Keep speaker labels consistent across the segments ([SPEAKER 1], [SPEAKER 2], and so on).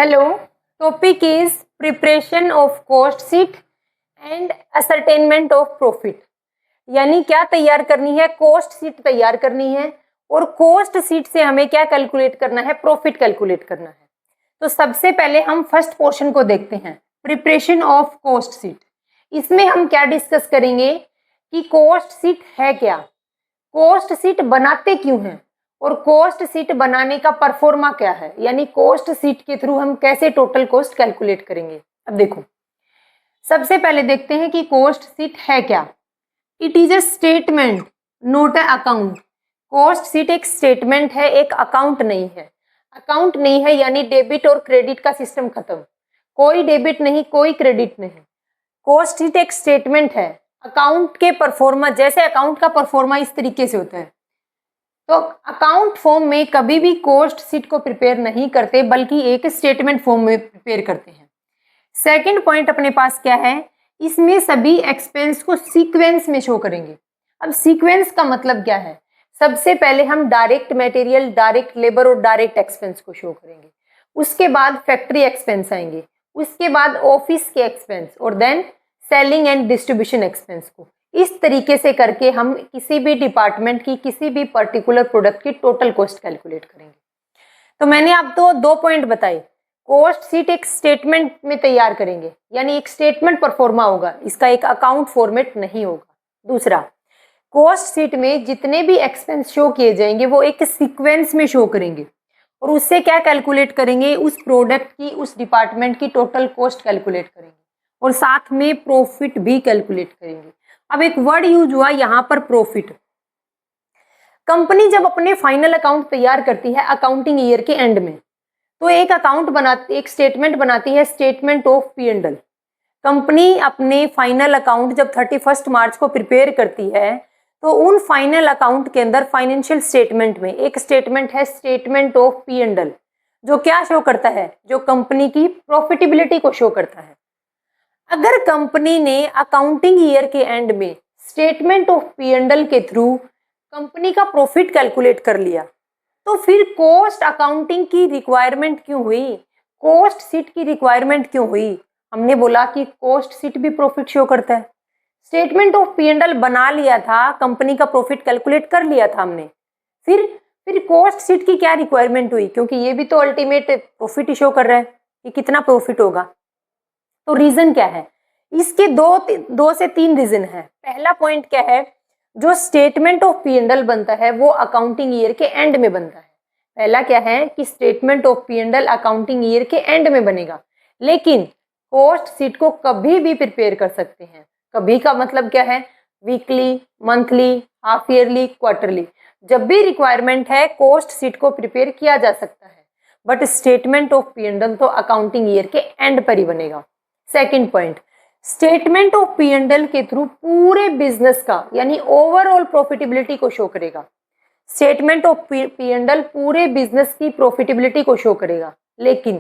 [SPEAKER 1] Hello, topic is preparation of cost sheet and ascertainment of profit. यानी क्या तैयार करनी है, कॉस्ट शीट तैयार करनी है और कॉस्ट शीट से हमें क्या कैलकुलेट करना है, प्रॉफिट कैलकुलेट करना है। तो सबसे पहले हम फर्स्ट पोर्शन को देखते हैं, प्रिपरेशन ऑफ कॉस्ट शीट। इसमें हम क्या डिस्कस करेंगे कि कॉस्ट शीट है क्या, कॉस्ट शीट बनाते क्यों हैं और कॉस्ट शीट बनाने का परफॉर्मा क्या है, यानी कॉस्ट शीट के थ्रू हम कैसे टोटल कॉस्ट कैलकुलेट करेंगे। अब देखो, सबसे पहले देखते हैं कि कॉस्ट शीट है क्या। It is a statement not a account. Cost sheet एक स्टेटमेंट है, एक अकाउंट नहीं है। अकाउंट नहीं है यानी डेबिट और क्रेडिट का सिस्टम खत्म, कोई डेबिट नहीं, कोई क्रेडिट नहीं। कॉस्ट शीट एक स्टेटमेंट है। अकाउंट के परफॉर्मा, जैसे अकाउंट का परफॉर्मा इस तरीके से होता है, तो अकाउंट फॉर्म में कभी भी कॉस्ट शीट को प्रिपेयर नहीं करते, बल्कि एक स्टेटमेंट फॉर्म में प्रिपेयर करते हैं। सेकंड पॉइंट अपने पास क्या है, इसमें सभी एक्सपेंस को सीक्वेंस में शो करेंगे। अब सीक्वेंस का मतलब क्या है, सबसे पहले हम डायरेक्ट मटेरियल, डायरेक्ट लेबर और डायरेक्ट एक्सपेंस को शो करेंगे, उसके बाद फैक्ट्री एक्सपेंस आएंगे, उसके बाद ऑफिस के एक्सपेंस और then selling and distribution expense को। इस तरीके से करके हम किसी भी डिपार्टमेंट की, किसी भी पर्टिकुलर प्रोडक्ट की टोटल कॉस्ट कैलकुलेट करेंगे। तो मैंने आपको दो पॉइंट बताए, कॉस्ट शीट एक स्टेटमेंट में तैयार करेंगे, यानी एक स्टेटमेंट परफॉर्मा होगा, इसका एक अकाउंट फॉर्मेट नहीं होगा। दूसरा, कॉस्ट शीट में जितने भी एक्सपेंस शो किए जाएंगे वो एक सीक्वेंस में शो करेंगे और उससे क्या कैलकुलेट करेंगे, उस प्रोडक्ट की, उस डिपार्टमेंट की टोटल कॉस्ट कैलकुलेट करेंगे और साथ में प्रॉफिट भी कैलकुलेट करेंगे। अब एक वर्ड यूज हुआ यहाँ पर, प्रॉफिट। कंपनी जब अपने फाइनल अकाउंट तैयार करती है अकाउंटिंग ईयर के एंड में, तो एक अकाउंट बनाती, एक स्टेटमेंट बनाती है, स्टेटमेंट ऑफ P&L। कंपनी अपने फाइनल अकाउंट जब 31 मार्च को प्रिपेयर करती है, तो उन फाइनल अकाउंट के अंदर फाइनेंशियल स्टेटमेंट में एक स्टेटमेंट है, स्टेटमेंट ऑफ P&L, जो क्या शो करता है, जो कंपनी की प्रॉफिटेबिलिटी को शो करता है। अगर कंपनी ने अकाउंटिंग ईयर के एंड में स्टेटमेंट ऑफ P&L के थ्रू कंपनी का प्रॉफिट कैलकुलेट कर लिया, तो फिर कॉस्ट अकाउंटिंग की रिक्वायरमेंट क्यों हुई, कॉस्ट शीट की रिक्वायरमेंट क्यों हुई। हमने बोला कि कॉस्ट शीट भी प्रॉफिट शो करता है। स्टेटमेंट ऑफ P&L बना लिया था, कंपनी का प्रॉफिट कैलकुलेट कर लिया था हमने, फिर कॉस्ट शीट की क्या रिक्वायरमेंट हुई, क्योंकि ये भी तो अल्टीमेट प्रॉफिट ही शो कर रहा है कि कितना प्रॉफिट होगा। तो रीजन क्या है, इसके दो से तीन रीजन है। पहला पॉइंट क्या है, जो स्टेटमेंट ऑफ P&L बनता है वो अकाउंटिंग ईयर के एंड में बनता है। पहला क्या है कि statement of P&L accounting year के एंड में बनेगा, लेकिन कॉस्ट शीट को कभी भी प्रिपेयर कर सकते हैं। कभी का मतलब क्या है, weekly, monthly, half yearly, quarterly, जब भी रिक्वायरमेंट है कॉस्ट शीट को प्रिपेयर किया जा सकता है। बट स्टेटमेंट ऑफ P&L तो अकाउंटिंग ईयर के एंड पर ही बनेगा। Second point, statement of P&L के थ्रू पूरे बिजनेस का, यानी ओवरऑल प्रॉफिटेबिलिटी को शो करेगा। स्टेटमेंट ऑफ P&L पूरे बिजनेस की प्रॉफिटेबिलिटी को शो करेगा, लेकिन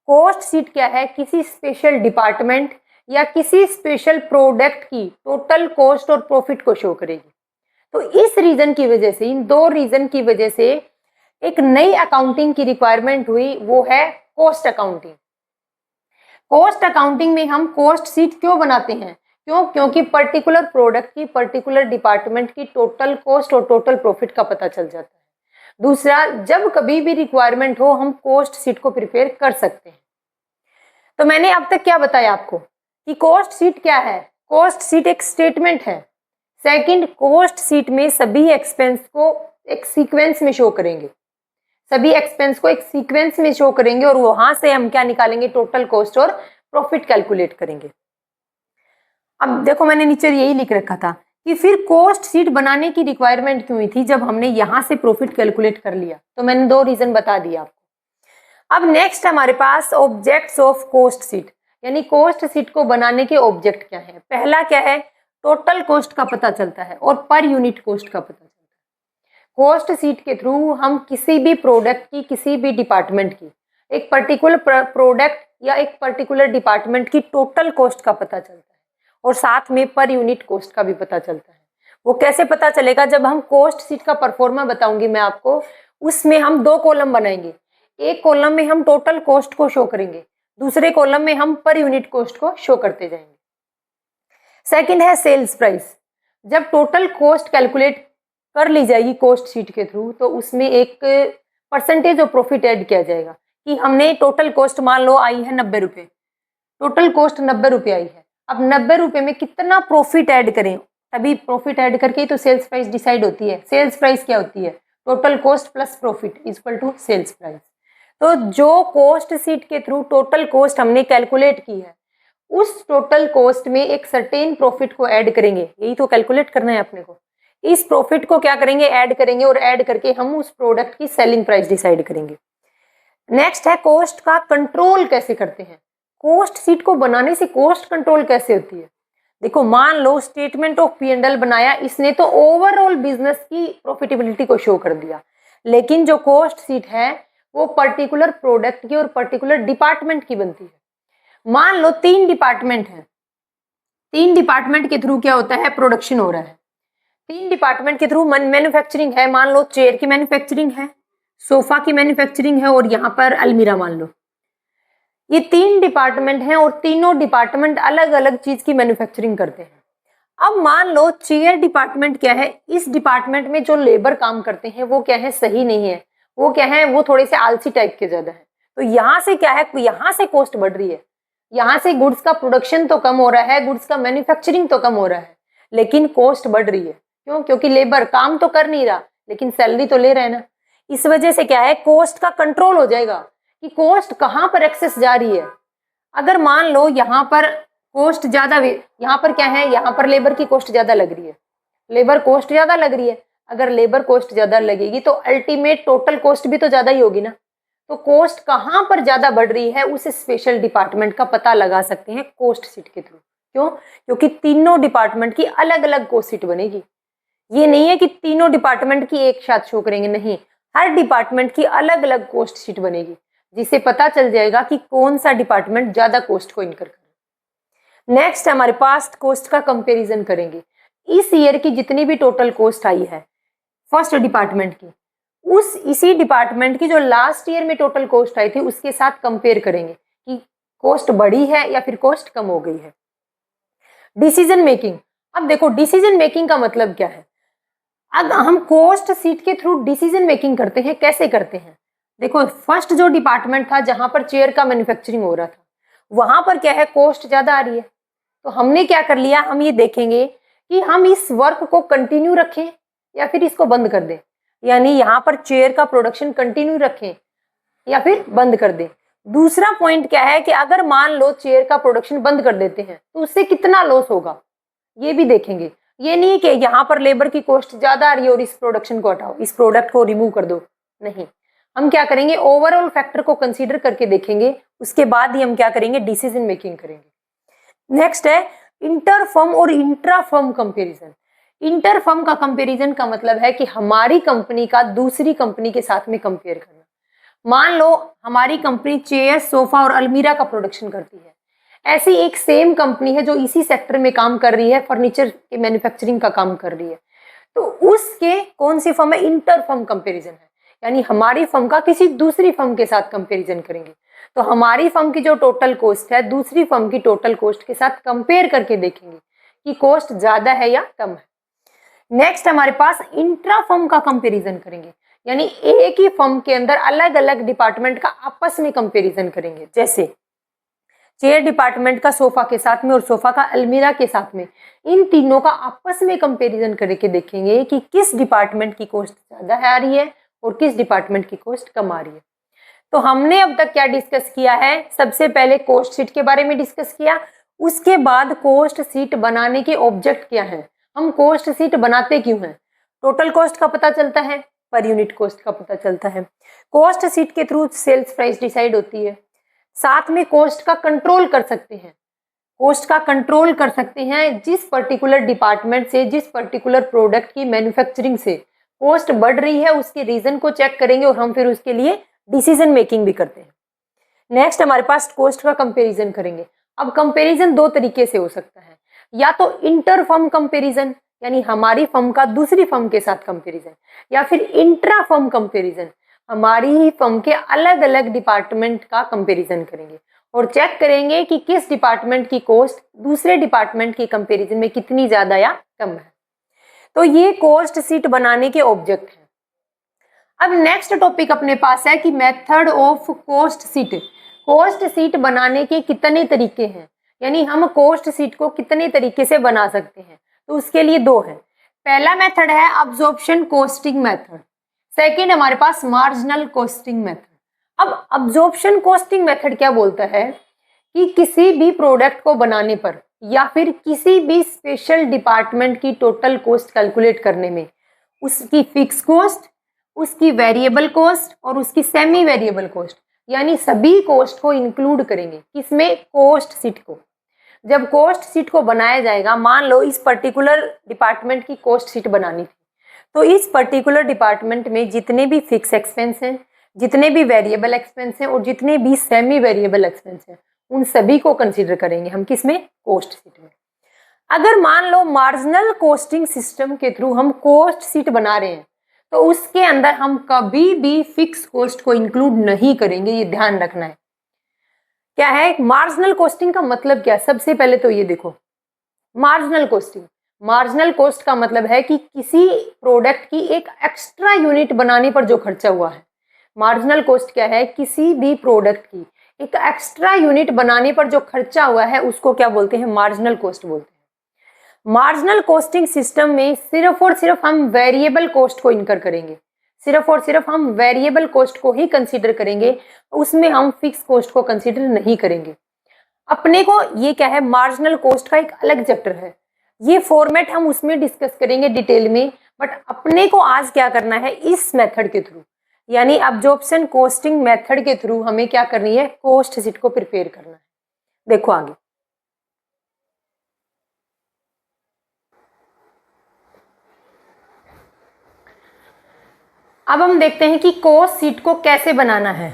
[SPEAKER 1] कॉस्ट शीट क्या है, किसी स्पेशल डिपार्टमेंट या किसी स्पेशल प्रोडक्ट की टोटल कॉस्ट और प्रॉफिट को शो करेगी। तो इस रीजन की वजह से, इन दो रीजन की वजह से एक नई अकाउंटिंग की रिक्वायरमेंट हुई, वो है कॉस्ट अकाउंटिंग। कॉस्ट अकाउंटिंग में हम कॉस्ट शीट क्यों बनाते हैं, क्योंकि पर्टिकुलर प्रोडक्ट की, पर्टिकुलर डिपार्टमेंट की टोटल कॉस्ट और टोटल प्रॉफिट का पता चल जाता है। दूसरा, जब कभी भी रिक्वायरमेंट हो हम कॉस्ट शीट को प्रिपेयर कर सकते हैं। तो मैंने अब तक क्या बताया आपको कि कॉस्ट शीट क्या है, कॉस्ट शीट एक स्टेटमेंट है। सेकंड, कॉस्ट शीट में सभी एक्सपेंस को एक सीक्वेंस में शो करेंगे, सभी एक्सपेंस को एक सीक्वेंस में शो करेंगे और वहां से हम क्या निकालेंगे, टोटल कॉस्ट और प्रॉफिट कैलकुलेट करेंगे। अब देखो, मैंने नीचे यही लिख रखा था कि फिर कॉस्ट शीट बनाने की रिक्वायरमेंट क्यों हुई थी जब हमने यहां से प्रॉफिट कैलकुलेट कर लिया। तो मैंने दो रीजन बता दिया आपको। अब नेक्स्ट हमारे पास ऑब्जेक्ट्स ऑफ कॉस्ट शीट, यानी कॉस्ट शीट को बनाने के ऑब्जेक्ट क्या है। पहला क्या है, टोटल कॉस्ट का पता चलता है और पर यूनिट कॉस्ट का पता चलता है। कॉस्ट शीट के थ्रू हम किसी भी प्रोडक्ट की, किसी भी डिपार्टमेंट की, एक पर्टिकुलर प्रोडक्ट या एक पर्टिकुलर डिपार्टमेंट की टोटल कॉस्ट का पता चलता है और साथ में पर यूनिट कॉस्ट का भी पता चलता है। वो कैसे पता चलेगा, जब हम कॉस्ट शीट का परफॉर्मा बताऊंगी मैं आपको, उसमें हम दो कॉलम बनाएंगे। एक कॉलम में हम टोटल कॉस्ट को शो करेंगे, दूसरे कॉलम में हम पर यूनिट कॉस्ट को शो करते जाएंगे। सेकंड है सेल्स प्राइस। जब टोटल कॉस्ट कैलकुलेट कर ली जाएगी कॉस्ट शीट के थ्रू, तो उसमें एक परसेंटेज ऑफ प्रॉफिट ऐड किया जाएगा कि हमने टोटल कॉस्ट मान लो आई है 90 रुपये, टोटल कॉस्ट 90 रुपये आई है। अब 90 रुपये में कितना प्रॉफिट ऐड करें, तभी प्रॉफिट ऐड करके ही तो सेल्स प्राइस डिसाइड होती है। सेल्स प्राइस क्या होती है? Total cost plus profit equal to sales price. तो जो कॉस्ट शीट के थ्रू टोटल कॉस्ट हमने कैलकुलेट की है, उस टोटल कॉस्ट में एक सर्टेन प्रॉफिट को ऐड करेंगे, यही तो कैलकुलेट करना है अपने को। इस प्रॉफिट को क्या करेंगे? ऐड करेंगे, और ऐड करके हम उस प्रोडक्ट की सेलिंग प्राइस डिसाइड करेंगे। नेक्स्ट है कॉस्ट का कंट्रोल कैसे करते हैं। कॉस्ट शीट को बनाने से कॉस्ट कंट्रोल कैसे होती है? देखो, मान लो स्टेटमेंट ऑफ P&L बनाया, इसने तो ओवरऑल बिजनेस की प्रॉफिटेबिलिटी को शो कर दिया, लेकिन जो कॉस्ट शीट है वो पर्टिकुलर प्रोडक्ट की और पर्टिकुलर डिपार्टमेंट की बनती है। मान लो 3 डिपार्टमेंट है, 3 डिपार्टमेंट के थ्रू क्या होता है? प्रोडक्शन हो रहा है। 3 डिपार्टमेंट के थ्रू मैन्युफैक्चरिंग है, मान लो चेयर की मैन्युफैक्चरिंग है, सोफा की मैन्युफैक्चरिंग है, और यहाँ पर अलमीरा मान लो। ये 3 डिपार्टमेंट हैं और तीनों डिपार्टमेंट अलग अलग चीज की मैन्युफैक्चरिंग करते हैं। अब मान लो चेयर डिपार्टमेंट क्या है, इस डिपार्टमेंट में जो लेबर काम करते हैं वो क्या है? सही नहीं है, वो क्या है? वो थोड़े से आलसी टाइप के ज्यादा है। तो यहाँ से क्या है? यहाँ से कॉस्ट बढ़ रही है, यहाँ से गुड्स का प्रोडक्शन तो कम हो रहा है, गुड्स का मैन्युफैक्चरिंग तो कम हो रहा है, लेकिन कॉस्ट बढ़ रही है। क्यों? क्योंकि लेबर काम तो कर नहीं रहा, लेकिन सैलरी तो ले रहे हैं ना। इस वजह से क्या है? कॉस्ट का कंट्रोल हो जाएगा कि कॉस्ट कहाँ पर एक्सेस जा रही है। अगर मान लो यहाँ पर कॉस्ट ज्यादा, यहाँ पर क्या है? यहाँ पर लेबर की कॉस्ट ज्यादा लग रही है, लेबर कॉस्ट ज्यादा लग रही है। अगर लेबर कॉस्ट ज्यादा लगेगी तो अल्टीमेट टोटल कॉस्ट भी तो ज्यादा ही होगी ना। तो कॉस्ट कहाँ पर ज्यादा बढ़ रही है, उस स्पेशल डिपार्टमेंट का पता लगा सकते हैं कॉस्ट शीट के थ्रू। क्यों? क्योंकि तीनों डिपार्टमेंट की अलग अलग कॉस्ट शीट बनेगी। ये नहीं है कि तीनों डिपार्टमेंट की एक साथ शो करेंगे, नहीं, हर डिपार्टमेंट की अलग अलग कॉस्ट शीट बनेगी, जिससे पता चल जाएगा कि कौन सा डिपार्टमेंट ज्यादा कॉस्ट को इनकर करे। नेक्स्ट हमारे पास कॉस्ट का कंपैरिजन करेंगे। इस ईयर की जितनी भी टोटल कॉस्ट आई है फर्स्ट डिपार्टमेंट की, उस इसी डिपार्टमेंट की जो लास्ट ईयर में टोटल कॉस्ट आई थी उसके साथ कंपेयर करेंगे कि कॉस्ट बढ़ी है या फिर कॉस्ट कम हो गई है। Decision making. अब देखो, डिसीजन मेकिंग का मतलब क्या है? अब हम कॉस्ट शीट के थ्रू डिसीजन मेकिंग करते हैं। कैसे करते हैं? देखो, फर्स्ट जो डिपार्टमेंट था जहां पर चेयर का मैन्युफैक्चरिंग हो रहा था, वहां पर क्या है? कॉस्ट ज्यादा आ रही है। तो हमने क्या कर लिया? हम ये देखेंगे कि हम इस वर्क को कंटिन्यू रखें या फिर इसको बंद कर दें। यानी यहाँ पर चेयर का प्रोडक्शन कंटिन्यू रखें या फिर बंद कर दें। दूसरा पॉइंट क्या है कि अगर मान लो चेयर का प्रोडक्शन बंद कर देते हैं तो उससे कितना लॉस होगा, ये भी देखेंगे। ये नहीं कि यहाँ पर लेबर की कॉस्ट ज्यादा आ रही है और इस प्रोडक्शन को हटाओ, इस प्रोडक्ट को रिमूव कर दो, नहीं। हम क्या करेंगे? ओवरऑल फैक्टर को कंसीडर करके देखेंगे, उसके बाद ही हम क्या करेंगे? डिसीजन मेकिंग करेंगे। नेक्स्ट है इंटर फर्म और intra firm comparison. Inter firm का कंपेरिजन का मतलब है कि हमारी कंपनी का दूसरी कंपनी के साथ में कंपेयर करना। मान लो हमारी कंपनी चेयर, सोफा और अलमीरा का प्रोडक्शन करती है, ऐसी एक सेम कंपनी है जो इसी सेक्टर में काम कर रही है, फर्नीचर के मैन्युफैक्चरिंग का काम कर रही है, तो उसके कौन सी फर्म है? इंटर फर्म कंपेरिजन है। यानी हमारी फर्म का किसी दूसरी फर्म के साथ कंपेरिजन करेंगे, तो हमारी फर्म की जो टोटल कॉस्ट है दूसरी फर्म की टोटल कॉस्ट के साथ कंपेयर करके देखेंगे कि कॉस्ट ज्यादा है या कम है। नेक्स्ट हमारे पास इंट्रा फर्म का कंपेरिजन करेंगे, यानी एक ही फर्म के अंदर अलग अलग डिपार्टमेंट का आपस में कंपेरिजन करेंगे। जैसे चेयर डिपार्टमेंट का सोफा के साथ में और सोफा का अलमीरा के साथ में, इन तीनों का आपस में कंपेरिजन करके देखेंगे कि किस डिपार्टमेंट की कॉस्ट ज्यादा आ रही है और किस डिपार्टमेंट की कॉस्ट कम आ रही है। तो हमने अब तक क्या डिस्कस किया है? सबसे पहले कॉस्ट शीट के बारे में डिस्कस किया, उसके बाद कॉस्ट शीट बनाने के ऑब्जेक्ट क्या है, हम कॉस्ट शीट बनाते क्यों हैं। टोटल कॉस्ट का पता चलता है, पर यूनिट कॉस्ट का पता चलता है। कॉस्ट शीट के थ्रू सेल्स प्राइस डिसाइड होती है। साथ में कॉस्ट का कंट्रोल कर सकते हैं, कॉस्ट का कंट्रोल कर सकते हैं। जिस पर्टिकुलर डिपार्टमेंट से, जिस पर्टिकुलर प्रोडक्ट की मैन्युफैक्चरिंग से कॉस्ट बढ़ रही है, उसके रीजन को चेक करेंगे और हम फिर उसके लिए डिसीजन मेकिंग भी करते हैं। नेक्स्ट हमारे पास कॉस्ट का कंपैरिजन करेंगे। अब कंपैरिजन दो तरीके से हो सकता है, या तो इंटर फर्म कंपैरिजन, यानी हमारी फर्म का दूसरी फर्म के साथ कंपैरिजन, या फिर इंट्रा फर्म कंपैरिजन, हमारी ही फर्म के अलग अलग डिपार्टमेंट का कंपैरिजन करेंगे और चेक करेंगे कि किस डिपार्टमेंट की कॉस्ट दूसरे डिपार्टमेंट की कंपैरिजन में कितनी ज्यादा या कम है। तो ये कॉस्ट शीट बनाने के ऑब्जेक्ट हैं। अब नेक्स्ट टॉपिक अपने पास है कि method of cost sheet. Cost sheet बनाने के कितने तरीके हैं, यानी हम कॉस्ट शीट को कितने तरीके से बना सकते हैं। तो उसके लिए दो है। पहला मेथड है अब्जॉर्प्शन कॉस्टिंग मेथड, सेकंड हमारे पास मार्जिनल कॉस्टिंग मेथड। अब अब्जॉर्प्शन कॉस्टिंग मेथड क्या बोलता है कि किसी भी प्रोडक्ट को बनाने पर या फिर किसी भी स्पेशल डिपार्टमेंट की टोटल कॉस्ट कैलकुलेट करने में उसकी फिक्स कॉस्ट, उसकी वेरिएबल कॉस्ट और उसकी सेमी वेरिएबल कॉस्ट, यानी सभी कॉस्ट को इंक्लूड करेंगे। किसमें? कॉस्ट शीट को। जब कॉस्ट शीट को बनाया जाएगा, मान लो इस पर्टिकुलर डिपार्टमेंट की कॉस्ट शीट बनानी थी, तो इस पर्टिकुलर डिपार्टमेंट में जितने भी फिक्स एक्सपेंस हैं, जितने भी वेरिएबल एक्सपेंस हैं और जितने भी सेमी वेरिएबल एक्सपेंस हैं, उन सभी को कंसीडर करेंगे हम किसमें? कॉस्ट शीट में। अगर मान लो मार्जिनल कॉस्टिंग सिस्टम के थ्रू हम कॉस्ट शीट बना रहे हैं, तो उसके अंदर हम कभी भी फिक्स कॉस्ट को इंक्लूड नहीं करेंगे, ये ध्यान रखना है। क्या है मार्जिनल कॉस्टिंग का मतलब? क्या? सबसे पहले तो ये देखो, मार्जिनल कॉस्टिंग, मार्जिनल कॉस्ट का मतलब है कि किसी प्रोडक्ट की एक एक्स्ट्रा यूनिट बनाने पर जो खर्चा हुआ है। मार्जिनल कॉस्ट क्या है? किसी भी प्रोडक्ट की एक एक्स्ट्रा यूनिट बनाने पर जो खर्चा हुआ है उसको क्या बोलते हैं? मार्जिनल कॉस्ट बोलते हैं। मार्जिनल कॉस्टिंग सिस्टम में सिर्फ और सिर्फ हम वेरिएबल कॉस्ट को इनकर करेंगे, सिर्फ और सिर्फ हम वेरिएबल कॉस्ट को ही कंसीडर करेंगे, उसमें हम फिक्स कॉस्ट को कंसीडर नहीं करेंगे। अपने को ये क्या है, मार्जिनल कॉस्ट का एक अलग चैप्टर है, ये फॉर्मेट हम उसमें डिस्कस करेंगे डिटेल में। बट अपने को आज क्या करना है, इस मेथड के थ्रू, यानी अब्जॉर्प्शन कॉस्टिंग मेथड के थ्रू हमें क्या करनी है? कॉस्ट शीट को प्रिपेयर करना है। देखो आगे, अब हम देखते हैं कि कॉस्ट शीट को कैसे बनाना है।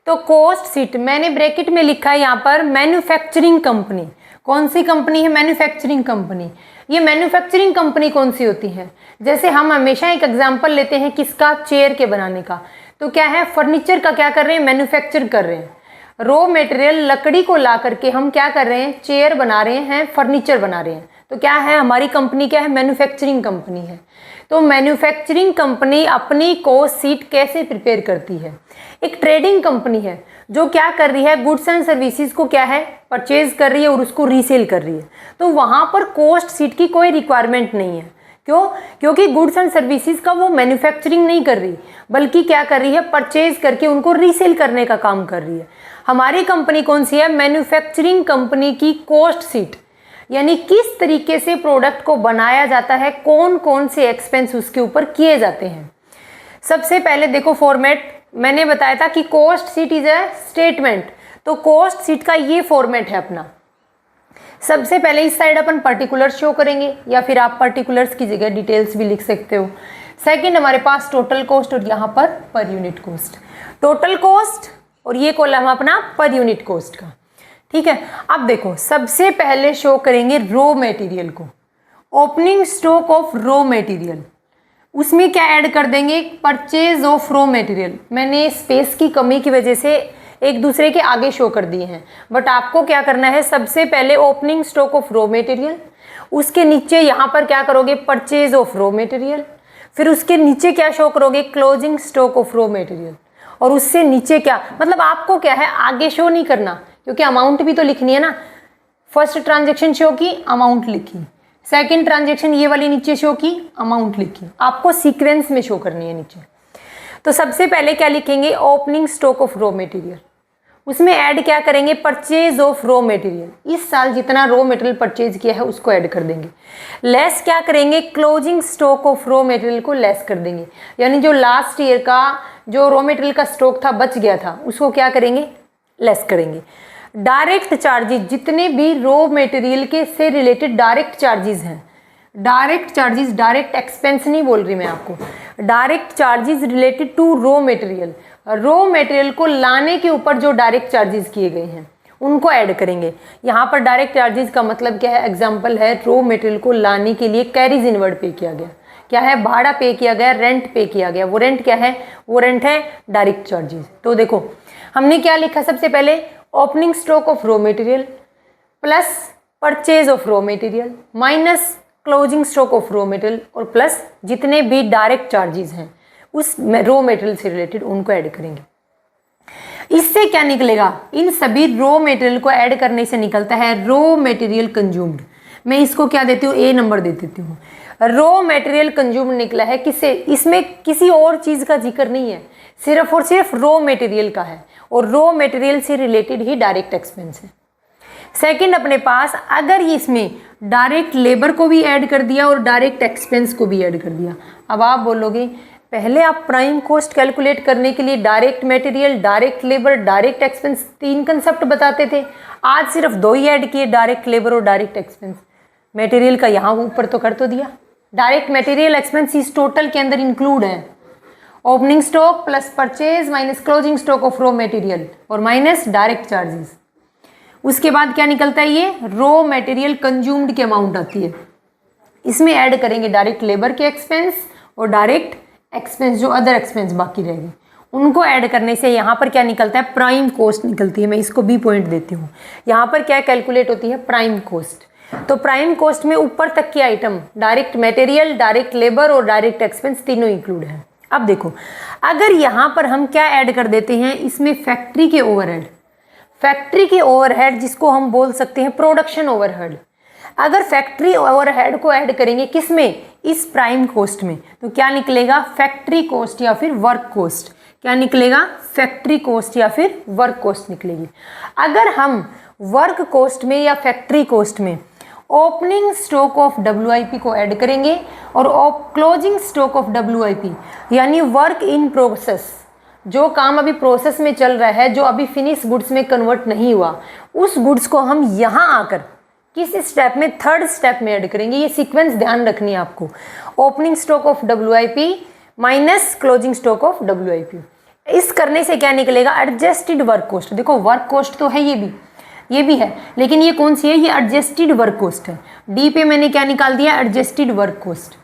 [SPEAKER 1] तो कॉस्ट शीट मैंने ब्रैकेट में लिखा है यहाँ पर मैन्युफैक्चरिंग कंपनी। कौन सी कंपनी है? Manufacturing company. ये मैन्युफैक्चरिंग कंपनी कौन सी होती है? जैसे हम हमेशा एक एग्जांपल लेते हैं किसका? चेयर के बनाने का। तो क्या है, फर्नीचर का क्या कर रहे हैं? मैन्युफैक्चर कर रहे हैं। रॉ मटेरियल लकड़ी को ला करके हम क्या कर रहे हैं? चेयर बना रहे हैं, फर्नीचर बना रहे हैं। तो क्या है, हमारी कंपनी क्या है? मैन्युफैक्चरिंग कंपनी है। तो मैन्युफैक्चरिंग कंपनी अपनी कॉस्ट शीट कैसे प्रिपेयर करती है? एक ट्रेडिंग कंपनी है जो क्या कर रही है? गुड्स एंड सर्विसेज को क्या है? परचेज कर रही है और उसको रीसेल कर रही है। तो वहां पर कॉस्ट शीट की कोई रिक्वायरमेंट नहीं है। क्यों? क्योंकि गुड्स एंड सर्विसेज का वो मैन्युफैक्चरिंग नहीं कर रही, बल्कि क्या कर रही है? परचेज करके उनको रीसेल करने का काम कर रही है। हमारी कंपनी कौन सी है? मैन्युफैक्चरिंग कंपनी की कॉस्ट शीट, यानी किस तरीके से प्रोडक्ट को बनाया जाता है, कौन कौन से एक्सपेंस उसके ऊपर किए जाते हैं। सबसे पहले देखो फॉर्मेट, मैंने बताया था कि cost sheet is a statement. तो कॉस्ट शीट का ये फॉर्मेट है अपना। सबसे पहले इस साइड अपन पर्टिकुलर शो करेंगे, या फिर आप पर्टिकुलर्स की जगह डिटेल्स भी लिख सकते हो। सेकंड हमारे पास टोटल कॉस्ट और यहाँ per unit cost. Total cost और ये कॉलम अपना पर यूनिट कॉस्ट का। ठीक है, अब देखो सबसे पहले शो करेंगे रॉ मटेरियल को, opening stock of raw material. उसमें क्या ऐड कर देंगे? Purchase of raw material. मैंने स्पेस की कमी की वजह से एक दूसरे के आगे शो कर दिए हैं, बट आपको क्या करना है? सबसे पहले opening stock of raw material, उसके नीचे यहाँ पर क्या करोगे? Purchase of raw material. फिर उसके नीचे क्या शो करोगे? Closing stock of raw material. और उससे नीचे क्या, मतलब आपको क्या है, आगे शो नहीं करना, क्योंकि अमाउंट भी तो लिखनी है ना। फर्स्ट ट्रांजेक्शन शो की, अमाउंट लिखी। सेकंड ट्रांजेक्शन ये वाली नीचे शो की, अमाउंट लिखी। आपको सीक्वेंस में शो करनी है नीचे। तो सबसे पहले क्या लिखेंगे? Opening stock of raw material. उसमें ऐड क्या करेंगे? Purchase of raw material. इस साल जितना रॉ मटेरियल परचेज किया है उसको ऐड कर देंगे। लेस क्या करेंगे? Closing stock of raw material को लेस कर देंगे, यानी जो लास्ट ईयर का जो रॉ मटेरियल का स्टॉक था, बच गया था, उसको क्या करेंगे? लेस करेंगे। डायरेक्ट चार्जेस, जितने भी रॉ मटेरियल के से रिलेटेड डायरेक्ट चार्जेस हैं, डायरेक्ट चार्जेस, डायरेक्ट एक्सपेंस नहीं बोल रही मैं आपको, direct charges related to raw material, raw material को लाने के ऊपर जो डायरेक्ट चार्जेस किए गए हैं उनको ऐड करेंगे। यहाँ पर डायरेक्ट चार्जेस का मतलब क्या है? एग्जांपल है, रॉ मटेरियल को लाने के लिए कैरीज इनवर्ड पे किया गया। क्या है, भाड़ा पे किया गया, रेंट पे किया गया। वो रेंट क्या है, वो रेंट है डायरेक्ट चार्जेस। तो देखो हमने क्या लिखा, सबसे पहले opening stock of raw material plus purchase of raw material minus closing stock of raw material और प्लस जितने भी डायरेक्ट चार्जेस हैं उस रॉ मटेरियल से रिलेटेड उनको ऐड करेंगे। इससे क्या निकलेगा, इन सभी रॉ मटेरियल को ऐड करने से निकलता है रॉ मटेरियल कंज्यूम्ड। मैं इसको क्या देती हूँ, ए नंबर दे देती हूँ। रॉ मटेरियल कंज्यूम्ड निकला है किससे, इसमें किसी और चीज़ का जिक्र नहीं है, सिर्फ और सिर्फ रॉ मटेरियल का है और रॉ मटेरियल से रिलेटेड ही डायरेक्ट एक्सपेंस है। सेकंड अपने पास अगर ये इसमें डायरेक्ट लेबर को भी ऐड कर दिया और डायरेक्ट एक्सपेंस को भी ऐड कर दिया। अब आप बोलोगे पहले आप प्राइम कॉस्ट कैलकुलेट करने के लिए direct material, direct labour, direct expense 3 concept बताते थे, आज सिर्फ 2 ही ऐड किए, डायरेक्ट लेबर और डायरेक्ट एक्सपेंस। मटेरियल का यहाँ ऊपर तो कर तो दिया, डायरेक्ट मटेरियल एक्सपेंस इस टोटल के अंदर इंक्लूड है। Opening stock plus purchase minus closing stock of raw material और माइनस डायरेक्ट चार्जेस। उसके बाद क्या निकलता है, ये रॉ मटेरियल कंज्यूम्ड की अमाउंट आती है। इसमें ऐड करेंगे डायरेक्ट लेबर के एक्सपेंस और डायरेक्ट एक्सपेंस, जो अदर एक्सपेंस बाकी रहेंगे उनको ऐड करने से यहाँ पर क्या निकलता है, प्राइम कॉस्ट निकलती है। मैं इसको बी पॉइंट देती हूँ। यहाँ पर क्या कैलकुलेट होती है, प्राइम कॉस्ट। तो प्राइम कॉस्ट में ऊपर तक के item direct material, direct labour और डायरेक्ट एक्सपेंस तीनों इंक्लूड है। अब देखो अगर यहाँ पर हम क्या ऐड कर देते हैं, इसमें फैक्ट्री के ओवरहेड, फैक्ट्री के ओवरहेड जिसको हम बोल सकते हैं प्रोडक्शन ओवरहेड, अगर फैक्ट्री ओवरहेड को ऐड करेंगे किस में, इस प्राइम कॉस्ट में, तो क्या निकलेगा, फैक्ट्री कॉस्ट या फिर वर्क कॉस्ट। क्या निकलेगा, फैक्ट्री कॉस्ट या फिर वर्क कॉस्ट निकलेगी। अगर हम वर्क कॉस्ट में या फैक्ट्री कॉस्ट में ओपनिंग स्टॉक ऑफ WIP को ऐड करेंगे और क्लोजिंग स्टॉक ऑफ WIP यानी वर्क इन प्रोसेस, जो काम अभी प्रोसेस में चल रहा है, जो अभी फिनिश गुड्स में कन्वर्ट नहीं हुआ, उस गुड्स को हम यहाँ आकर किस स्टेप में, थर्ड स्टेप में ऐड करेंगे। ये सीक्वेंस ध्यान रखनी है आपको। Opening stock of WIP minus closing stock of WIP। इस करने से क्या निकलेगा, एडजस्टेड वर्क कॉस्ट। देखो वर्क कॉस्ट तो है ये भी है, लेकिन ये कौन सी है, ये एडजस्टेड वर्क कॉस्ट है। डी पे मैंने क्या निकाल दिया, एडजस्टेड वर्क कॉस्ट।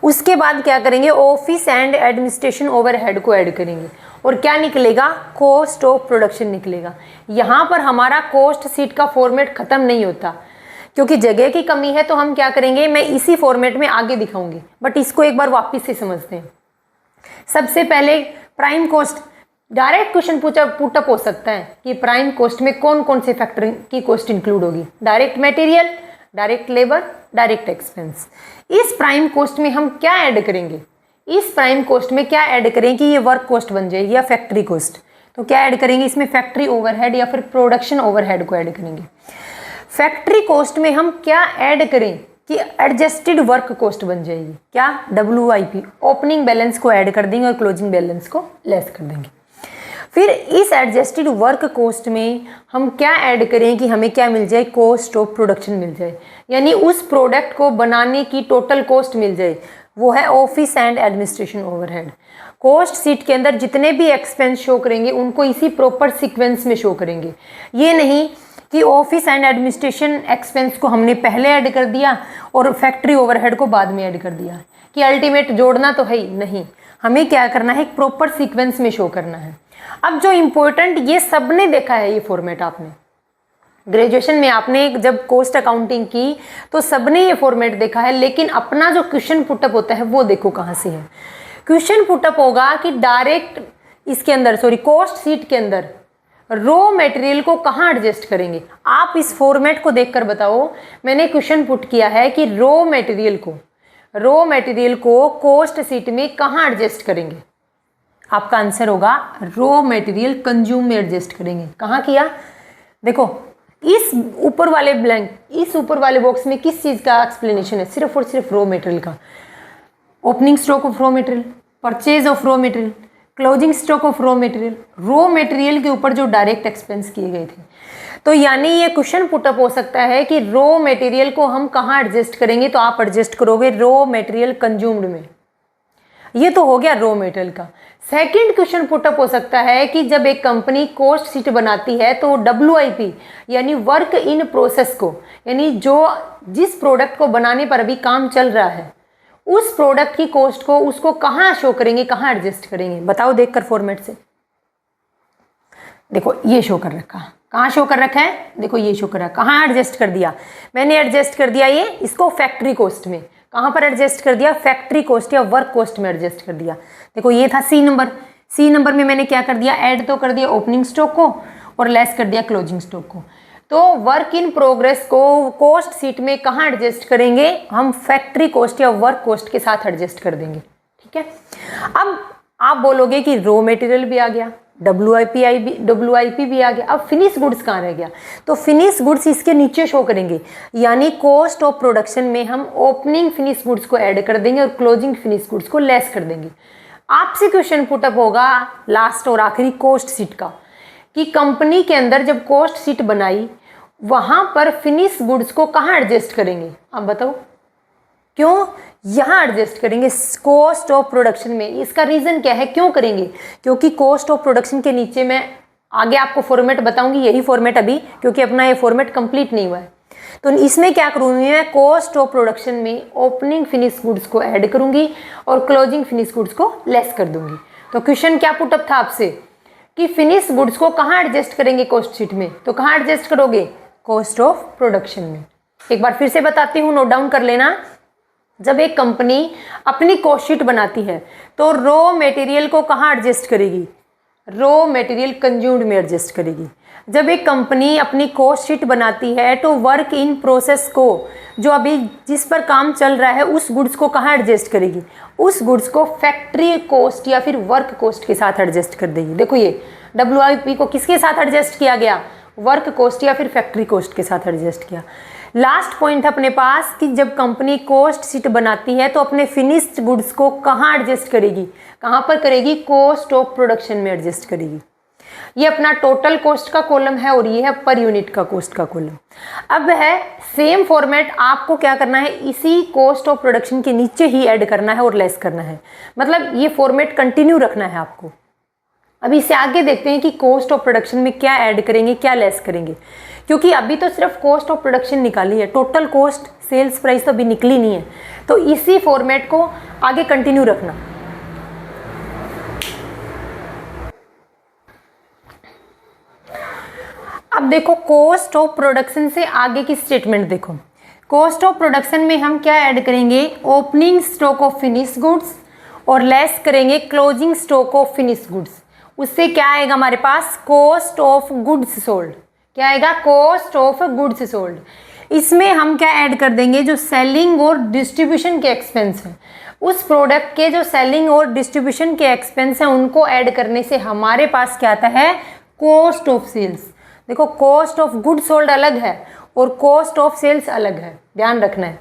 [SPEAKER 1] उसके बाद क्या करेंगे, ऑफिस एंड एडमिनिस्ट्रेशन ओवरहेड को ऐड करेंगे और क्या निकलेगा, कॉस्ट ऑफ प्रोडक्शन निकलेगा। यहाँ पर हमारा कॉस्ट सीट का फॉर्मेट खत्म नहीं होता, क्योंकि जगह की कमी है। तो हम क्या करेंगे, मैं इसी फॉर्मेट में आगे दिखाऊंगी, बट इसको एक बार वापस से समझते हैं। सबसे पहले prime cost, direct question put up हो सकता है कि प्राइम कॉस्ट में कौन कौन से फैक्टर की कॉस्ट इंक्लूड होगी, direct material, direct labour, direct expense. इस प्राइम कॉस्ट में हम क्या ऐड करेंगे, इस प्राइम कॉस्ट में क्या ऐड करें कि ये वर्क कॉस्ट बन जाएगी या फैक्ट्री कॉस्ट। तो क्या ऐड करेंगे, इसमें फैक्ट्री ओवरहेड या फिर प्रोडक्शन ओवरहेड को ऐड करेंगे। फैक्ट्री कॉस्ट में हम क्या ऐड करें कि एडजस्टेड वर्क कॉस्ट बन जाएगी, क्या, WIP। ओपनिंग बैलेंस को ऐड कर देंगे और क्लोजिंग बैलेंस को लेस कर देंगे। फिर इस एडजस्टेड वर्क कॉस्ट में हम क्या ऐड करें कि हमें क्या मिल जाए, कॉस्ट ऑफ प्रोडक्शन मिल जाए, यानी उस प्रोडक्ट को बनाने की टोटल कॉस्ट मिल जाए। वो है office and administration overhead. Cost sheet के अंदर जितने भी एक्सपेंस शो करेंगे उनको इसी प्रॉपर सीक्वेंस में शो करेंगे। ये नहीं कि ऑफिस एंड एडमिनिस्ट्रेशन एक्सपेंस को हमने पहले ऐड कर दिया और फैक्ट्री ओवरहेड को बाद में ऐड कर दिया, कि अल्टीमेट जोड़ना तो है ही नहीं। हमें क्या करना है, एक प्रॉपर सीक्वेंस में शो करना है। अब जो इम्पोर्टेंट, ये सबने देखा है ये फॉर्मेट, आपने ग्रेजुएशन में आपने जब कॉस्ट अकाउंटिंग की तो सबने ये फॉर्मेट देखा है, लेकिन अपना जो क्वेश्चन पुटअप होता है वो देखो कहाँ से है। क्वेश्चन पुटअप होगा कि डायरेक्ट इसके अंदर, कॉस्ट सीट के अंदर रॉ मटेरियल को कहाँ एडजस्ट करेंगे। आप इस फॉर्मेट को देखकर बताओ, मैंने क्वेश्चन पुट किया है कि रॉ मटेरियल को कॉस्ट सीट में कहाँ एडजस्ट करेंगे। आपका आंसर होगा रॉ मटेरियल कंज्यूम में एडजस्ट करेंगे। कहाँ किया, देखो इस ऊपर वाले ब्लैंक, इस ऊपर वाले बॉक्स में किस चीज़ का एक्सप्लेनेशन है, सिर्फ और सिर्फ रॉ मटेरियल का। Opening stock of raw material, purchase of raw material, closing stock of raw material के ऊपर जो डायरेक्ट एक्सपेंस किए गए थे। तो यानी ये क्वेश्चन पुटअप हो सकता है कि रॉ मटेरियल को हम कहाँ एडजस्ट करेंगे, तो आप एडजस्ट करोगे रॉ मटेरियल कंज्यूम्ड में। ये तो हो गया रॉ मटेरियल का। सेकंड क्वेश्चन पुटअप हो सकता है कि जब एक कंपनी कॉस्ट शीट बनाती है तो WIP यानी वर्क इन प्रोसेस को, यानी जो जिस प्रोडक्ट को बनाने पर अभी काम चल रहा है उस प्रोडक्ट की कॉस्ट को उसको कहाँ शो करेंगे, कहाँ एडजस्ट करेंगे, बताओ देखकर फॉर्मेट से। देखो ये शो कर रखा, कहाँ शो कर रखा है, देखो ये शो कर रहा है, कहाँ एडजस्ट कर दिया, मैंने एडजस्ट कर दिया ये इसको फैक्ट्री कॉस्ट में। कहाँ पर एडजस्ट कर दिया, फैक्ट्री कॉस्ट या वर्क कॉस्ट में एडजस्ट कर दिया। देखो ये था सी नंबर, सी नंबर में मैंने क्या कर दिया, ऐड तो कर दिया ओपनिंग स्टॉक को और लेस कर दिया क्लोजिंग स्टॉक को। तो वर्क इन प्रोग्रेस को कॉस्ट शीट में कहाँ एडजस्ट करेंगे, हम फैक्ट्री कॉस्ट या वर्क कॉस्ट के साथ एडजस्ट कर देंगे, ठीक है। अब आप बोलोगे कि रॉ मटेरियल भी आ गया, WIP भी आ गया, अब फिनिश गुड्स कहाँ रह गया, तो फिनिश गुड्स इसके नीचे शो करेंगे, यानी कॉस्ट ऑफ प्रोडक्शन में हम ओपनिंग फिनिश गुड्स को ऐड कर देंगे और क्लोजिंग फिनिश गुड्स को लेस कर देंगे। आपसे क्वेश्चन पुटअप होगा लास्ट और आखिरी कॉस्ट शीट का, कि कंपनी के अंदर जब कॉस्ट शीट बनाई वहां पर फिनिश गुड्स को कहाँ एडजस्ट करेंगे, आप बताओ क्यों यहाँ एडजस्ट करेंगे, कॉस्ट ऑफ प्रोडक्शन में। इसका रीज़न क्या है, क्यों करेंगे, क्योंकि कॉस्ट ऑफ प्रोडक्शन के नीचे मैं आगे आपको फॉर्मेट बताऊंगी, यही फॉर्मेट अभी, क्योंकि अपना ये फॉर्मेट कंप्लीट नहीं हुआ है। तो इसमें क्या करूँगी मैं, कॉस्ट ऑफ प्रोडक्शन में ओपनिंग फिनिश गुड्स को ऐड करूँगी और क्लोजिंग फिनिश गुड्स को लेस कर दूंगी। तो क्वेश्चन क्या पुटअप था आपसे कि फिनिश गुड्स को कहाँ एडजस्ट करेंगे कॉस्ट शीट में, तो कहाँ एडजस्ट करोगे, कॉस्ट ऑफ प्रोडक्शन में। एक बार फिर से बताती हूँ, नोट डाउन कर लेना। जब एक कंपनी अपनी कॉस्ट शीट बनाती है तो रॉ मटेरियल को कहाँ एडजस्ट करेगी, रॉ मटेरियल कंज्यूम्ड में एडजस्ट करेगी। जब एक कंपनी अपनी कॉस्ट शीट बनाती है तो वर्क इन प्रोसेस को, जो अभी जिस पर काम चल रहा है, उस गुड्स को कहाँ एडजस्ट करेगी, उस गुड्स को फैक्ट्री कॉस्ट या फिर वर्क कॉस्ट के साथ एडजस्ट कर देगी। देखो ये WIP को किसके साथ एडजस्ट किया गया, वर्क कॉस्ट या फिर फैक्ट्री कॉस्ट के साथ एडजस्ट किया। लास्ट पॉइंट अपने पास कि जब कंपनी कॉस्ट शीट बनाती है तो अपने फिनिश्ड गुड्स को कहाँ एडजस्ट करेगी, कहाँ पर करेगी, कॉस्ट ऑफ प्रोडक्शन में एडजस्ट करेगी। ये अपना टोटल कॉस्ट का कॉलम है और ये है पर यूनिट का कॉस्ट का कॉलम। अब है सेम फॉर्मेट, आपको क्या करना है, इसी कॉस्ट ऑफ प्रोडक्शन के नीचे ही ऐड करना है और लेस करना है, मतलब ये फॉर्मेट कंटिन्यू रखना है आपको। अभी इससे आगे देखते हैं कि कॉस्ट ऑफ प्रोडक्शन में क्या ऐड करेंगे, क्या लेस करेंगे, क्योंकि अभी तो सिर्फ कॉस्ट ऑफ प्रोडक्शन निकाली है, टोटल कॉस्ट सेल्स प्राइस तो अभी निकली नहीं है। तो इसी फॉर्मेट को आगे कंटिन्यू रखना। अब देखो कॉस्ट ऑफ प्रोडक्शन से आगे की स्टेटमेंट देखो। कॉस्ट ऑफ प्रोडक्शन में हम क्या ऐड करेंगे, opening stock of finish goods और लेस करेंगे closing stock of finish goods. उससे क्या आएगा हमारे पास, कॉस्ट ऑफ गुड्स सोल्ड। क्या आएगा, कॉस्ट ऑफ गुड्स सोल्ड। इसमें हम क्या ऐड कर देंगे, जो सेलिंग और डिस्ट्रीब्यूशन के एक्सपेंस हैं, उस प्रोडक्ट के जो सेलिंग और डिस्ट्रीब्यूशन के एक्सपेंस हैं उनको ऐड करने से हमारे पास क्या आता है, कॉस्ट ऑफ सेल्स। देखो कॉस्ट ऑफ गुड्स सोल्ड अलग है और कॉस्ट ऑफ सेल्स अलग है, ध्यान रखना है।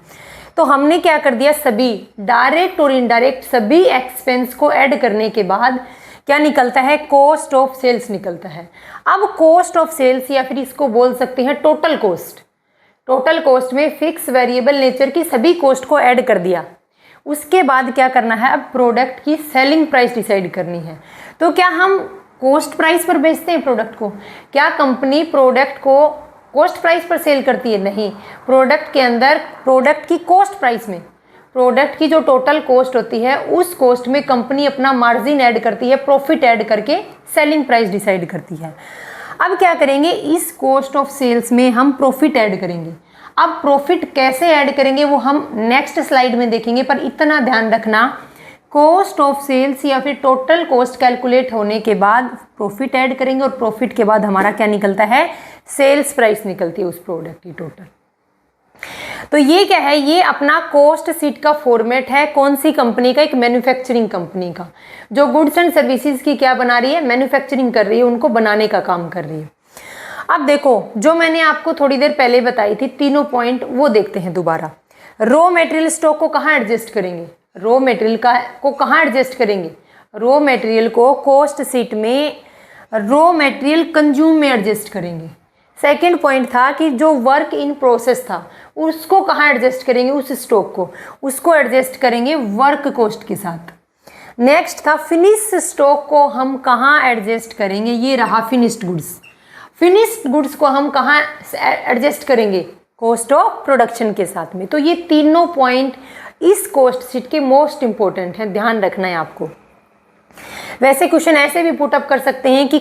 [SPEAKER 1] तो हमने क्या कर दिया, सभी डायरेक्ट और इनडायरेक्ट सभी एक्सपेंस को ऐड करने के बाद क्या निकलता है, कॉस्ट ऑफ सेल्स निकलता है। अब कॉस्ट ऑफ सेल्स या फिर इसको बोल सकते हैं टोटल कॉस्ट। टोटल कॉस्ट में फिक्स वेरिएबल नेचर की सभी कॉस्ट को ऐड कर दिया। उसके बाद क्या करना है, अब प्रोडक्ट की सेलिंग प्राइस डिसाइड करनी है। तो क्या हम कॉस्ट प्राइस पर बेचते हैं प्रोडक्ट को, क्या कंपनी प्रोडक्ट को कॉस्ट प्राइस पर सेल करती है, नहीं। प्रोडक्ट के अंदर प्रोडक्ट की कॉस्ट प्राइस में, प्रोडक्ट की जो टोटल कॉस्ट होती है उस कॉस्ट में कंपनी अपना मार्जिन ऐड करती है, प्रॉफिट ऐड करके सेलिंग प्राइस डिसाइड करती है। अब क्या करेंगे, इस कॉस्ट ऑफ सेल्स में हम प्रॉफिट ऐड करेंगे। अब प्रॉफिट कैसे ऐड करेंगे वो हम नेक्स्ट स्लाइड में देखेंगे, पर इतना ध्यान रखना, कॉस्ट ऑफ सेल्स या फिर टोटल कॉस्ट कैलकुलेट होने के बाद प्रॉफिट ऐड करेंगे और प्रॉफिट के बाद हमारा क्या निकलता है, सेल्स प्राइस निकलती है उस प्रोडक्ट की टोटल। तो ये क्या है, ये अपना कॉस्ट शीट का फॉर्मेट है। कौन सी कंपनी का, एक मैन्युफैक्चरिंग कंपनी का, जो गुड्स एंड सर्विसेज की क्या बना रही है, मैन्युफैक्चरिंग कर रही है, उनको बनाने का काम कर रही है। अब देखो जो मैंने आपको थोड़ी देर पहले बताई थी तीनों पॉइंट, वो देखते हैं दोबारा। रॉ मटेरियल स्टॉक को कहाँ एडजस्ट करेंगे, रॉ मटेरियल को कहाँ एडजस्ट करेंगे, रॉ मटेरियल को कॉस्ट शीट में रॉ मटेरियल कंज्यूम में एडजस्ट करेंगे। सेकेंड पॉइंट था कि जो वर्क इन प्रोसेस था उसको कहाँ एडजस्ट करेंगे, उस स्टॉक को, उसको एडजस्ट करेंगे वर्क कॉस्ट के साथ। नेक्स्ट था फिनिश स्टॉक को हम कहाँ एडजस्ट करेंगे, ये रहा फिनिश्ड गुड्स। फिनिश्ड गुड्स को हम कहाँ एडजस्ट करेंगे, कॉस्ट ऑफ प्रोडक्शन के साथ में। तो ये तीनों पॉइंट इस कॉस्ट शीट के मोस्ट इंपॉर्टेंट हैं, ध्यान रखना है आपको। वैसे क्वेश्चन ऐसे भी पुट अप कर सकते हैं कि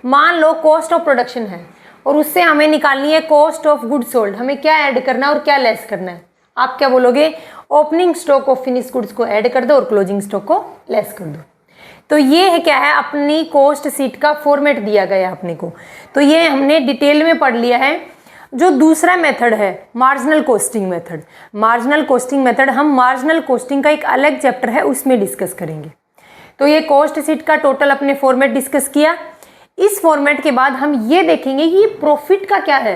[SPEAKER 1] मान लो कॉस्ट ऑफ प्रोडक्शन है और उससे हमें निकालनी है कॉस्ट ऑफ गुड्स सोल्ड, हमें क्या ऐड करना है और क्या लेस करना है। आप क्या बोलोगे, opening stock of finish goods को ऐड कर दो और क्लोजिंग स्टॉक को लेस कर दो। तो ये है क्या है, अपनी कॉस्ट शीट का फॉर्मेट दिया गया है अपने को। तो ये हमने डिटेल में पढ़ लिया है। जो दूसरा मेथड है marginal costing method, marginal costing method हम मार्जिनल कॉस्टिंग का एक अलग चैप्टर है उसमें डिस्कस करेंगे। तो ये कॉस्ट शीट का टोटल अपने फॉर्मेट डिस्कस किया। इस फॉर्मेट के बाद हम ये देखेंगे कि प्रॉफिट का क्या है,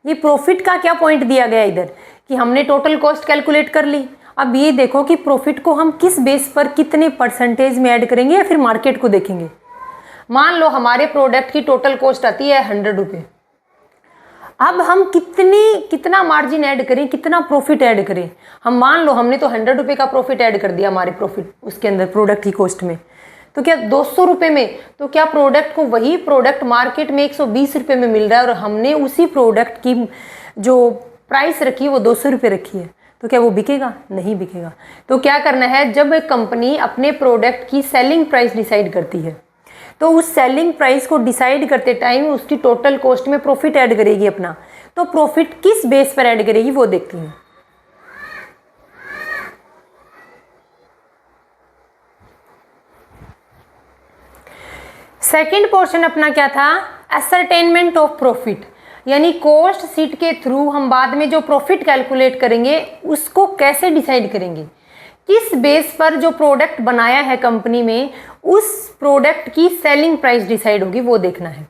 [SPEAKER 1] ये प्रॉफिट का क्या पॉइंट दिया गया इधर कि हमने टोटल कॉस्ट कैलकुलेट कर ली। अब ये देखो कि प्रॉफिट को हम किस बेस पर कितने परसेंटेज में ऐड करेंगे या फिर मार्केट को देखेंगे। मान लो हमारे प्रोडक्ट की टोटल कॉस्ट आती है 100 रुपये, अब हम कितना मार्जिन ऐड करें, कितना प्रॉफिट ऐड करें। हम मान लो हमने तो 100 रुपये का प्रॉफिट ऐड कर दिया हमारे प्रॉफिट उसके अंदर प्रोडक्ट की कॉस्ट में, तो क्या 200 रुपये में, तो क्या प्रोडक्ट को वही प्रोडक्ट मार्केट में 120 रुपये में मिल रहा है और हमने उसी प्रोडक्ट की जो प्राइस रखी है वो 200 रुपये रखी है, तो क्या वो बिकेगा? नहीं बिकेगा। तो क्या करना है, जब एक कंपनी अपने प्रोडक्ट की सेलिंग प्राइस डिसाइड करती है तो उस सेलिंग प्राइस को डिसाइड करते टाइम उसकी टोटल कॉस्ट में प्रॉफिट ऐड करेगी अपना। तो प्रॉफिट किस बेस पर ऐड करेगी वो देखते हैं। सेकंड पोर्शन अपना क्या था, असरटेनमेंट ऑफ प्रॉफिट, यानी कॉस्ट शीट के थ्रू हम बाद में जो प्रॉफिट कैलकुलेट करेंगे उसको कैसे डिसाइड करेंगे, किस बेस पर जो प्रोडक्ट बनाया है कंपनी में उस प्रोडक्ट की सेलिंग प्राइस डिसाइड होगी वो देखना है।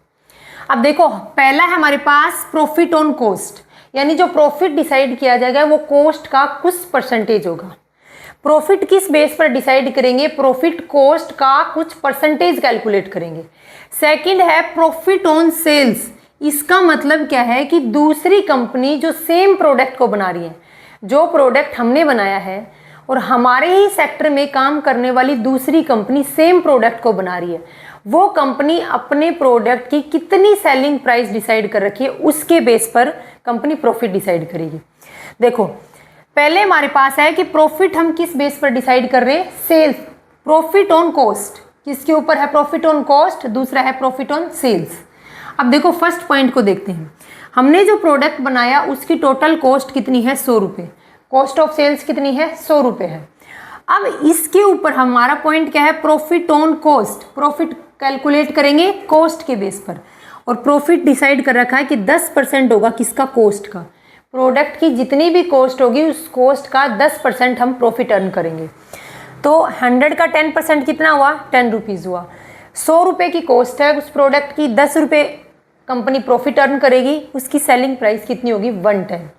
[SPEAKER 1] अब देखो पहला है हमारे पास प्रॉफिट ऑन कॉस्ट, यानी जो प्रॉफिट डिसाइड किया जाएगा वो कॉस्ट का कुछ परसेंटेज होगा। प्रॉफिट किस बेस पर डिसाइड करेंगे, प्रॉफिट कॉस्ट का कुछ परसेंटेज कैलकुलेट करेंगे। सेकंड है प्रॉफिट ऑन सेल्स, इसका मतलब क्या है कि दूसरी कंपनी जो सेम प्रोडक्ट को बना रही है, जो प्रोडक्ट हमने बनाया है और हमारे ही सेक्टर में काम करने वाली दूसरी कंपनी सेम प्रोडक्ट को बना रही है, वो कंपनी अपने प्रोडक्ट की कितनी सेलिंग प्राइस डिसाइड कर रखी है उसके बेस पर कंपनी प्रॉफिट डिसाइड करेगी। देखो पहले हमारे पास है कि प्रॉफिट हम किस बेस पर डिसाइड कर रहे हैं, सेल्स, प्रॉफिट ऑन कॉस्ट, किसके ऊपर है, प्रॉफिट ऑन कॉस्ट, दूसरा है प्रॉफिट ऑन सेल्स। अब देखो फर्स्ट पॉइंट को देखते हैं, हमने जो प्रोडक्ट बनाया उसकी टोटल कॉस्ट कितनी है, 100 रुपये, कॉस्ट ऑफ सेल्स कितनी है, 100 रुपये है। अब इसके ऊपर हमारा पॉइंट क्या है, profit on cost, profit calculate करेंगे कॉस्ट के बेस पर और प्रॉफिट डिसाइड कर रखा है कि 10% होगा किसका, कॉस्ट का। प्रोडक्ट की जितनी भी कॉस्ट होगी उस कॉस्ट का 10% हम प्रॉफिट अर्न करेंगे। तो 100 का 10% कितना हुआ, 10 रुपीज़ हुआ। 100 रुपये की कॉस्ट है उस प्रोडक्ट की, 10 रुपये कंपनी प्रॉफिट अर्न करेगी, उसकी सेलिंग प्राइस कितनी होगी, 110,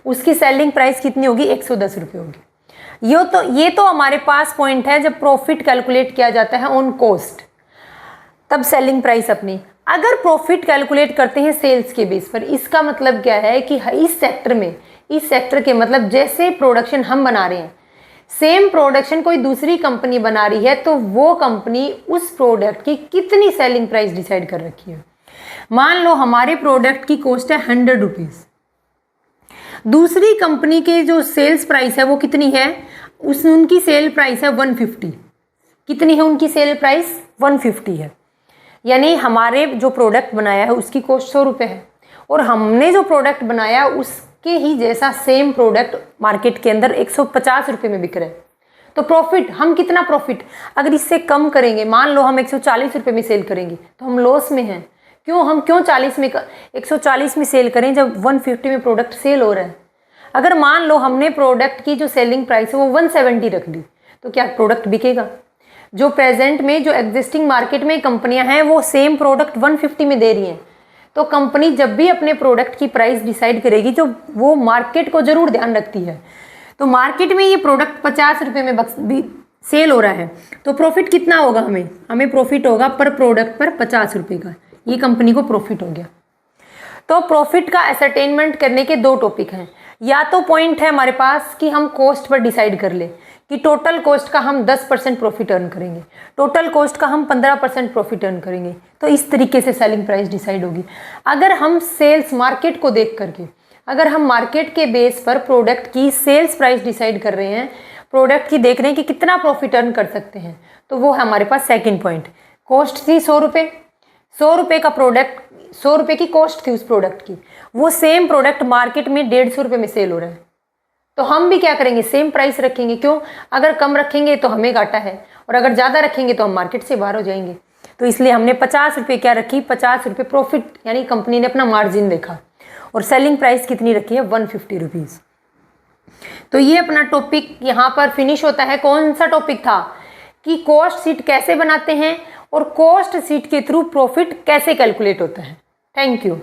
[SPEAKER 1] उसकी सेलिंग प्राइस कितनी होगी, 110 रुपये होगी। ये तो हमारे पास पॉइंट है जब प्रॉफिट कैलकुलेट किया जाता है ऑन कॉस्ट, तब सेलिंग प्राइस अपनी। अगर प्रॉफिट कैलकुलेट करते हैं सेल्स के बेस पर, इसका मतलब क्या है कि इस सेक्टर में, इस सेक्टर के मतलब जैसे प्रोडक्शन हम बना रहे हैं, सेम प्रोडक्शन कोई दूसरी कंपनी बना रही है तो वो कंपनी उस प्रोडक्ट की कितनी सेलिंग प्राइस डिसाइड कर रखी है। मान लो हमारे प्रोडक्ट की कॉस्ट है 100 रुपीज़, दूसरी कंपनी के जो सेल्स प्राइस है वो कितनी है, उनकी सेल प्राइस है 150, कितनी है उनकी सेल प्राइस, 150 है। यानी हमारे जो प्रोडक्ट बनाया है उसकी कॉस्ट 100 रुपये है और हमने जो प्रोडक्ट बनाया उसके ही जैसा सेम प्रोडक्ट मार्केट के अंदर 150 रुपये में बिक रहा है। तो प्रॉफिट हम कितना प्रॉफिट अगर इससे कम करेंगे, मान लो हम 140 रुपये में सेल करेंगे तो हम लॉस में हैं। क्यों, हम क्यों 140 में सेल करें जब 150 में प्रोडक्ट सेल हो रहा है। अगर मान लो हमने प्रोडक्ट की जो सेलिंग प्राइस है वो 170 रख ली तो क्या प्रोडक्ट बिकेगा। जो प्रेजेंट में जो एग्जिस्टिंग मार्केट में कंपनियां हैं वो सेम प्रोडक्ट 150 में दे रही हैं, तो कंपनी जब भी अपने प्रोडक्ट की प्राइस डिसाइड करेगी जो वो मार्केट को ज़रूर ध्यान रखती है। तो मार्केट में ये प्रोडक्ट 50 रुपये में सेल हो रहा है तो प्रॉफिट कितना होगा, हमें प्रॉफिट होगा पर प्रोडक्ट पर 50 रुपये का, ये कंपनी को प्रॉफिट हो गया। तो प्रॉफिट का एसरटेनमेंट करने के दो टॉपिक हैं, या तो पॉइंट है हमारे पास कि हम कॉस्ट पर डिसाइड कर ले कि टोटल कॉस्ट का हम 10% प्रॉफिट अर्न करेंगे, टोटल कॉस्ट का हम 15% प्रॉफिट अर्न करेंगे, तो इस तरीके से सेलिंग प्राइस डिसाइड होगी। अगर हम सेल्स मार्केट को देख करके अगर हम मार्केट के बेस पर प्रोडक्ट की सेल्स प्राइस डिसाइड कर रहे हैं, प्रोडक्ट की देख रहे हैं कि कितना प्रॉफिट अर्न कर सकते हैं, तो वो है हमारे पास सेकंड पॉइंट। कॉस्ट थी 100 रुपये, 100 रुपये का प्रोडक्ट, 100 रुपये की कॉस्ट थी उस प्रोडक्ट की, वो सेम प्रोडक्ट मार्केट में 150 रुपये में सेल हो रहा है, तो हम भी क्या करेंगे, सेम प्राइस रखेंगे। क्यों? अगर कम रखेंगे तो हमें घाटा है, और अगर ज़्यादा रखेंगे तो हम मार्केट से बाहर हो जाएंगे। तो इसलिए हमने 50 रुपये क्या रखी, 50 रुपये प्रॉफिट, यानी कंपनी ने अपना मार्जिन देखा, और सेलिंग प्राइस कितनी रखी है, 150 रुपीज़। तो ये अपना टॉपिक यहाँ पर फिनिश होता है। कौन सा टॉपिक था कि कॉस्ट शीट कैसे बनाते हैं और कॉस्ट शीट के थ्रू प्रॉफिट कैसे कैलकुलेट होता है। Thank you.